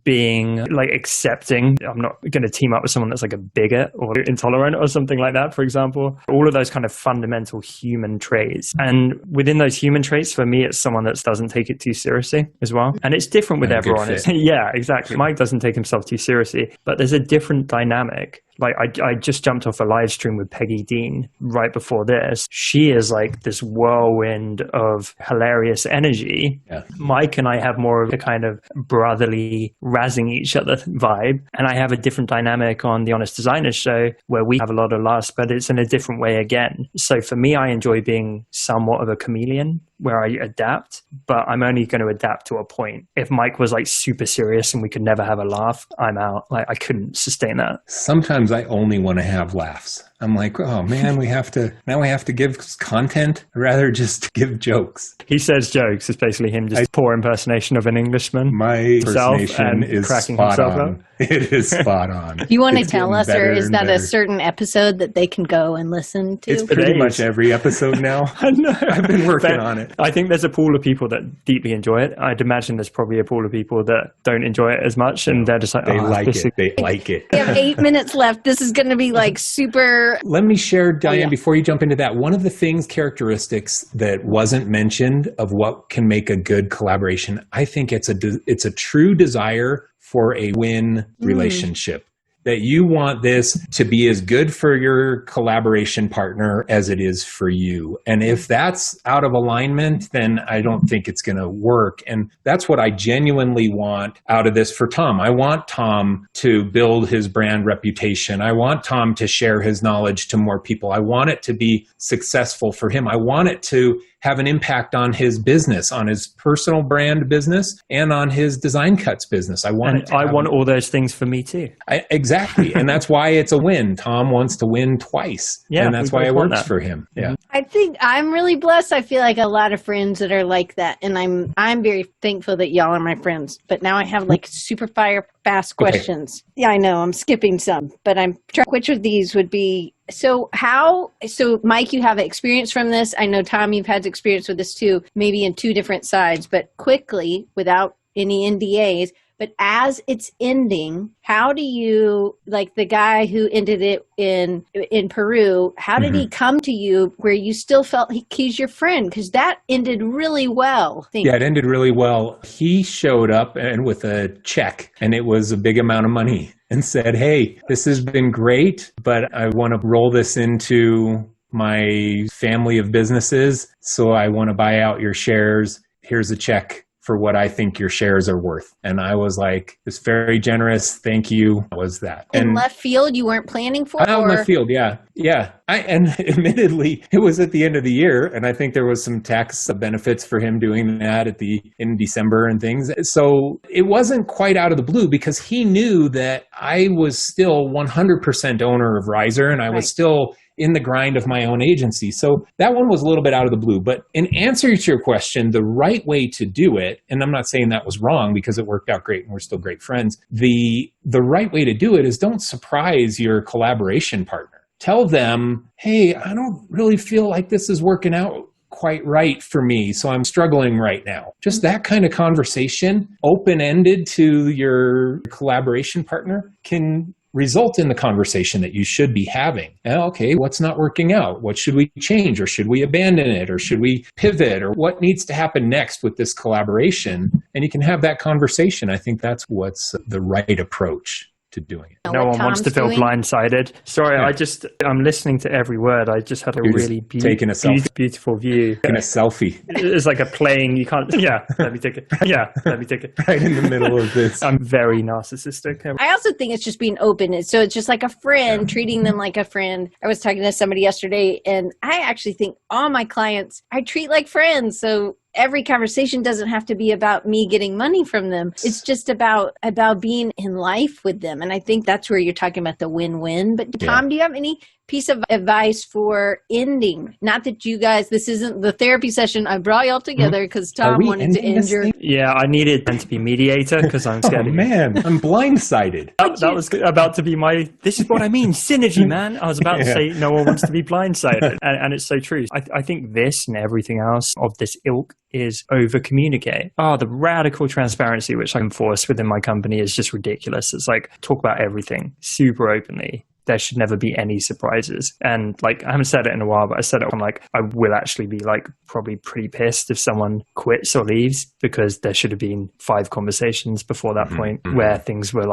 being like accepting. I'm not going to team up with someone that's like a bigot or intolerant or something like that, for example. All of those kind of fundamental human traits. And within those human traits, for me, it's someone that doesn't take it too seriously as well. And it's different with everyone. Yeah, exactly. Mike doesn't take himself too seriously, but there's a different dynamic. Like I just jumped off a live stream with Peggy Dean right before this. She is like this whirlwind of hilarious energy. Yeah. Mike and I have more of a kind of brotherly razzing each other vibe. And I have a different dynamic on the Honest Designers show where we have a lot of laughs, but it's in a different way again. So for me, I enjoy being somewhat of a chameleon where I adapt, but I'm only going to adapt to a point. If Mike was like super serious and we could never have a laugh, I'm out. Like I couldn't sustain that. Sometimes I only want to have laughs. I'm like, oh man, we have to give content. I'd rather just give jokes. He says jokes. It's basically him just poor impersonation of an Englishman. My impersonation is cracking spot himself on. up. It is spot on. Do you want to tell us, or is that a certain episode that they can go and listen to? It's pretty much every episode now. I know. I've been working on it. I think there's a pool of people that deeply enjoy it. I'd imagine there's probably a pool of people that don't enjoy it as much, and they're just like, they like it. They like it. We have 8 minutes left. This is going to be like super. Let me share, Diane, before you jump into that, one of the characteristics that wasn't mentioned of what can make a good collaboration, I think it's a true desire for a win relationship. That you want this to be as good for your collaboration partner as it is for you. And if that's out of alignment, then I don't think it's going to work. And that's what I genuinely want out of this for Tom. I want Tom to build his brand reputation. I want Tom to share his knowledge to more people. I want it to be successful for him. I want it to have an impact on his business, on his personal brand business, and on his Design Cuts business. I want all those things for me too. Exactly. And that's why it's a win. Tom wants to win twice. Yeah, and that's why it works for him. Yeah. I think I'm really blessed. I feel like a lot of friends that are like that. And I'm very thankful that y'all are my friends. But now I have like super fast questions. Okay. Yeah, I know. I'm skipping some. But I'm trying which of these would be. So Mike, you have experience from this. I know, Tom, you've had experience with this too, maybe in two different sides, but quickly, without any NDAs, but as it's ending, how do you, like the guy who ended it in Peru, how did he come to you where you still felt he's your friend? Because that ended really well. Yeah, it ended really well. He showed up and with a check, and it was a big amount of money, and said, hey, this has been great, but I want to roll this into my family of businesses. So I want to buy out your shares. Here's a check for what I think your shares are worth. And I was like, it's very generous. Thank you. Was that. In left field you weren't planning for? Out in left field, yeah. Yeah. And admittedly, it was at the end of the year. And I think there was some tax benefits for him doing that in December and things. So it wasn't quite out of the blue because he knew that I was still 100% owner of Riser and I was still in the grind of my own agency. So that one was a little bit out of the blue. But in answer to your question, the right way to do it, and I'm not saying that was wrong because it worked out great and we're still great friends. The right way to do it is don't surprise your collaboration partner. Tell them, hey, I don't really feel like this is working out quite right for me, so I'm struggling right now. Just that kind of conversation, open-ended to your collaboration partner, can result in the conversation that you should be having. Okay, what's not working out? What should we change? Or should we abandon it? Or should we pivot? Or what needs to happen next with this collaboration? And you can have that conversation. I think that's what's the right approach to doing it. No one wants to feel blindsided. Sorry, I'm listening to every word. I just had a really beautiful view. Taking a selfie. It's like a playing, you can't, let me take it. Yeah, let me take it. Right in the middle of this. I'm very narcissistic. I also think it's just being open. So it's just like a friend, treating them like a friend. I was talking to somebody yesterday, and I actually think all my clients, I treat like friends. So every conversation doesn't have to be about me getting money from them. It's just about being in life with them. And I think that's where you're talking about the win-win. But Tom, do you have any piece of advice for ending? Not that you guys, this isn't the therapy session. I brought you all together because Tom wanted to end your... Yeah, I needed to be mediator because I'm scared. Oh man, I'm blindsided. That was about to be this is what I mean, synergy, man. I was about to say no one wants to be blindsided. And it's so true. I think this and everything else of this ilk is over-communicate. The radical transparency which I enforce within my company is just ridiculous. It's like, talk about everything super openly. There should never be any surprises. And like, I haven't said it in a while, but I said it on I will actually be probably pretty pissed if someone quits or leaves, because there should have been 5 conversations before that point where things were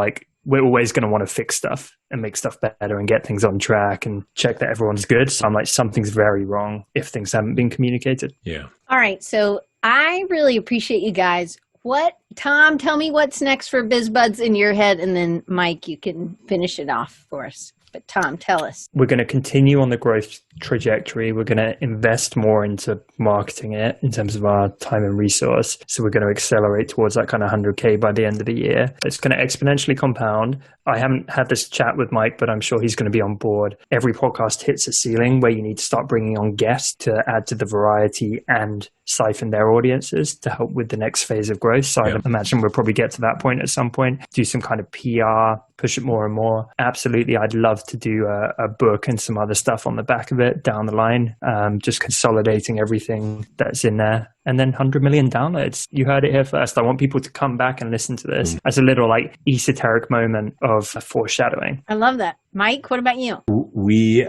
we're always going to want to fix stuff and make stuff better and get things on track and check that everyone's good. So I'm like, something's very wrong if things haven't been communicated. Yeah. All right. So I really appreciate you guys. Tom, tell me what's next for BizBuds in your head, and then Mike, you can finish it off for us. But Tom, tell us. We're going to continue on the growth trajectory. We're going to invest more into marketing it in terms of our time and resource. So we're going to accelerate towards that kind of 100K by the end of the year. It's going to exponentially compound. I haven't had this chat with Mike, but I'm sure he's going to be on board. Every podcast hits a ceiling where you need to start bringing on guests to add to the variety and siphon their audiences to help with the next phase of growth. So I imagine we'll probably get to that point at some point, do some kind of PR, push it more and more. Absolutely. I'd love to do a book and some other stuff on the back of it down the line, just consolidating everything that's in there. And then 100 million downloads. You heard it here first. I want people to come back and listen to this as a little esoteric moment of foreshadowing. I love that. Mike, what about you?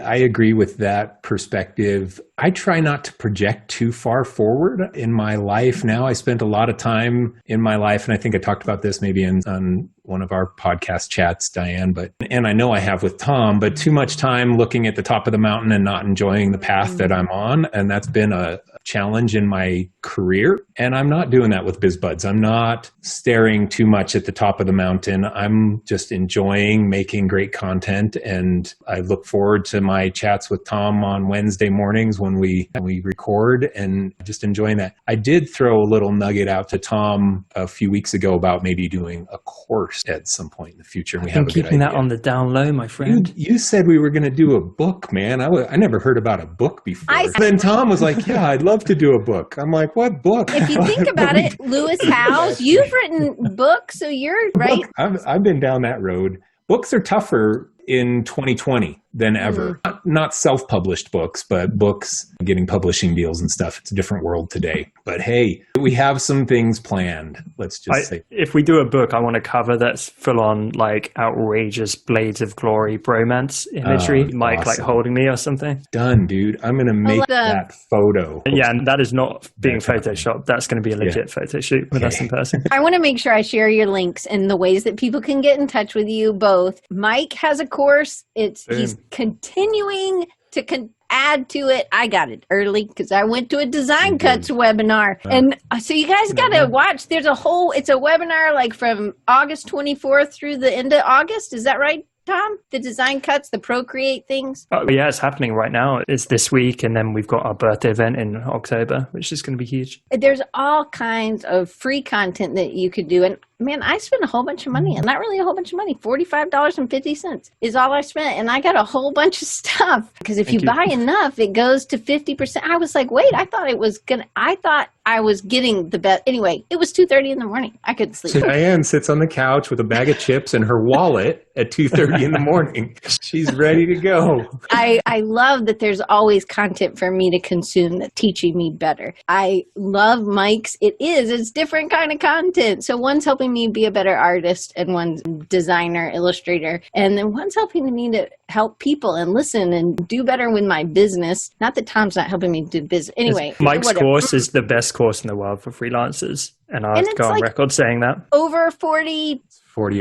I agree with that perspective. I try not to project too far forward in my life now. I spent a lot of time in my life, and I think I talked about this maybe on one of our podcast chats, Diane, and I know I have with Tom, but too much time looking at the top of the mountain and not enjoying the path that I'm on. And that's been a challenge in my career. And I'm not doing that with BizBuds. I'm not staring too much at the top of the mountain. I'm just enjoying making great content. And I look forward to my chats with Tom on Wednesday mornings when we record, and just enjoying that. I did throw a little nugget out to Tom a few weeks ago about maybe doing a course at some point in the future. And we have a good idea. Keeping that on the down low, my friend. You said we were going to do a book, man. I never heard about a book before. Then Tom was like, yeah, I'd love to do a book. I'm like, what book? If you think about it, Lewis Howes, you've written books, so you're right. I've been down that road. Books are tougher in 2020 than ever. Not self-published books, but books getting publishing deals and stuff. It's a different world today. But hey, we have some things planned. Let's just say. If we do a book, I want a cover that's full on outrageous Blades of Glory bromance imagery. Mike awesome. Holding me or something. Done, dude. I'm going to make that photo. Yeah, and that is not being photoshopped. That's going to be a legit photo shoot with us in person. I want to make sure I share your links and the ways that people can get in touch with you both. Mike has a course. He's continuing to add to it, I got it early because I went to a Design Cuts webinar. And so you guys got to watch. It's a webinar like from August 24th through the end of August. Is that right, Tom? The Design Cuts, the Procreate things? Oh, yeah, it's happening right now. It's this week, and then we've got our birthday event in October, which is going to be huge. There's all kinds of free content that you could do. And man, I spent a whole bunch of money, and not really a whole bunch of money. $45.50 is all I spent, and I got a whole bunch of stuff. Because if you buy enough, it goes to 50%. I was like, wait, I thought I was getting the best. Anyway, it was 2:30 in the morning. I couldn't sleep. So Diane sits on the couch with a bag of chips and her wallet at 2:30 in the morning. She's ready to go. I love that there's always content for me to consume that's teaching me better. I love Mike's. It's different kind of content. So one's helping me be a better artist, and one's designer, illustrator, and then one's helping me to help people and listen and do better with my business. Not that Tom's not helping me do business. Anyway, Mike's course is the best course in the world for freelancers, and I'll go on record saying that. Over 40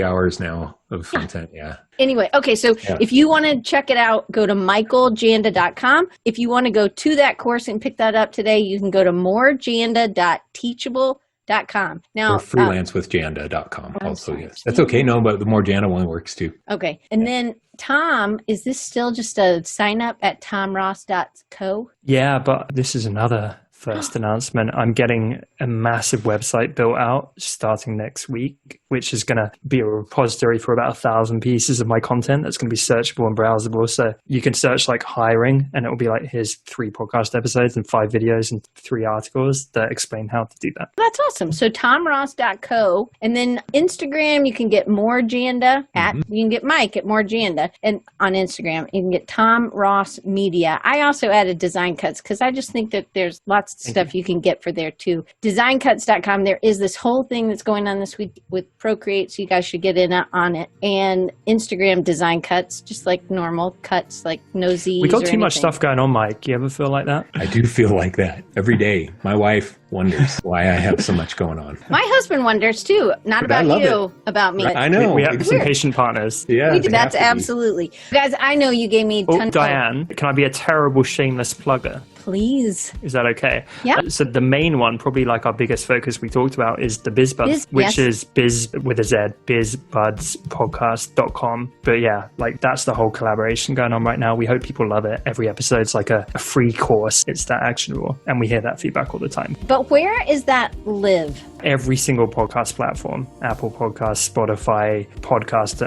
hours now of content. Yeah. Anyway, okay, so if you want to check it out, go to michaeljanda.com. If you want to go to that course and pick that up today, you can go to morejanda.teachable.com. Now, or freelancewithjanda.com also, yes. That's okay. No, but the More Janda one works too. Okay. And then Tom, is this still just a sign up at tomross.co? Yeah, but this is another first announcement. I'm getting a massive website built out starting next week, which is going to be a repository for about 1,000 pieces of my content that's going to be searchable and browsable. So you can search like hiring, and it will be like, here's 3 podcast episodes and 5 videos and 3 articles that explain how to do that. That's awesome. So tomross.co, and then Instagram, you can get More Janda you can get Mike at More Janda, and on Instagram, you can get Tom Ross Media. I also added Design Cuts because I just think that there's lots of stuff you can get for there too. Designcuts.com. There is this whole thing that's going on this week with Procreate, so you guys should get in on it. And Instagram Design Cuts, just like normal cuts, like no Z's. We got too much stuff going on, Mike. You ever feel like that? I do feel like that every day. My wife wonders why I have so much going on. My husband wonders too. Not about you, about me. I know. We have some patient partners. Yeah, that's absolutely. Guys, I know you gave me tons. Diane, can I be a terrible shameless plugger? Please. Is that okay? Yeah. So the main one, probably like our biggest focus we talked about, is the BizBuds, which is biz with a Z, bizbudspodcast.com. But yeah, like that's the whole collaboration going on right now. We hope people love it. Every episode's like a free course. It's that actionable. And we hear that feedback all the time. But where is that live? Every single podcast platform, Apple Podcasts, Spotify, Podcast,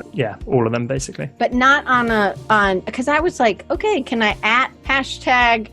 all of them basically. But not because I was like, okay, can I hashtag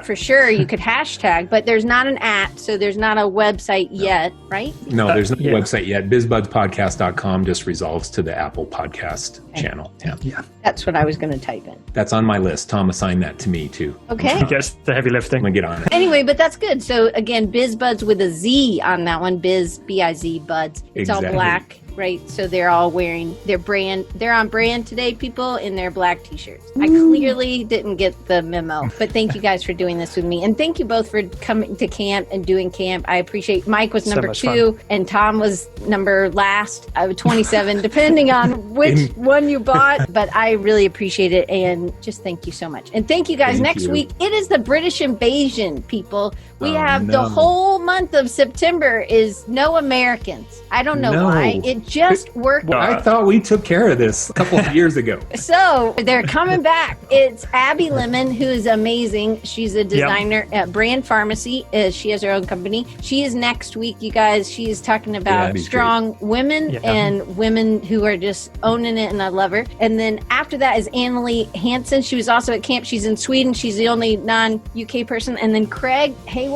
for sure, you could hashtag, but there's not an so there's not a website yet, right? No, there's no website yet. bizbudspodcast.com just resolves to the Apple Podcast channel. Yeah. That's what I was going to type in. That's on my list. Tom assigned that to me too. Okay. I guess the heavy lifting. I'm going to get on it. Anyway, but that's good. So again, BizBuds with a Z on that one. B-I-Z, buds. It's all black. Right, so they're all wearing their brand. They're on brand today, people, in their black t-shirts. I clearly didn't get the memo, but thank you guys for doing this with me, and thank you both for coming to camp and doing camp. I appreciate. Mike was number 2, and Tom was number last, 27, depending on which one you bought. But I really appreciate it, and just thank you so much. And thank you guys. Next week, it is the British invasion, people. We have the whole month of September is no Americans. I don't know why. It just worked. Well, I thought we took care of this a couple of years ago. So they're coming back. It's Abby Lemon, who is amazing. She's a designer at Brand Pharmacy. She has her own company. She is next week, you guys. She is talking about strong women and women who are just owning it, and I love her. And then after that is Annalie Hansen. She was also at camp. She's in Sweden. She's the only non-UK person. And then Craig Hayworth,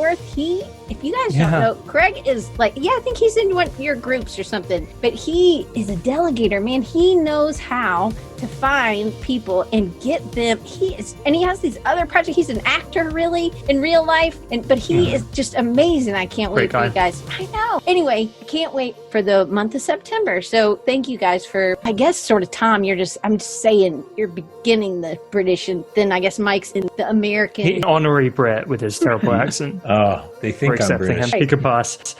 if you guys don't know, Craig is like, I think he's in one of your groups or something, but he is a delegator, man. He knows how to find people and get them. He has these other projects. He's an actor, really, in real life, but he is just amazing. I can't wait for you guys. I know. Anyway, I can't wait for the month of September. So thank you guys for, I guess, sort of, Tom, I'm just saying, you're beginning the British, and then I guess Mike's in the American. Honorary Brit with his terrible accent. Oh, they think I'm British. He could pass.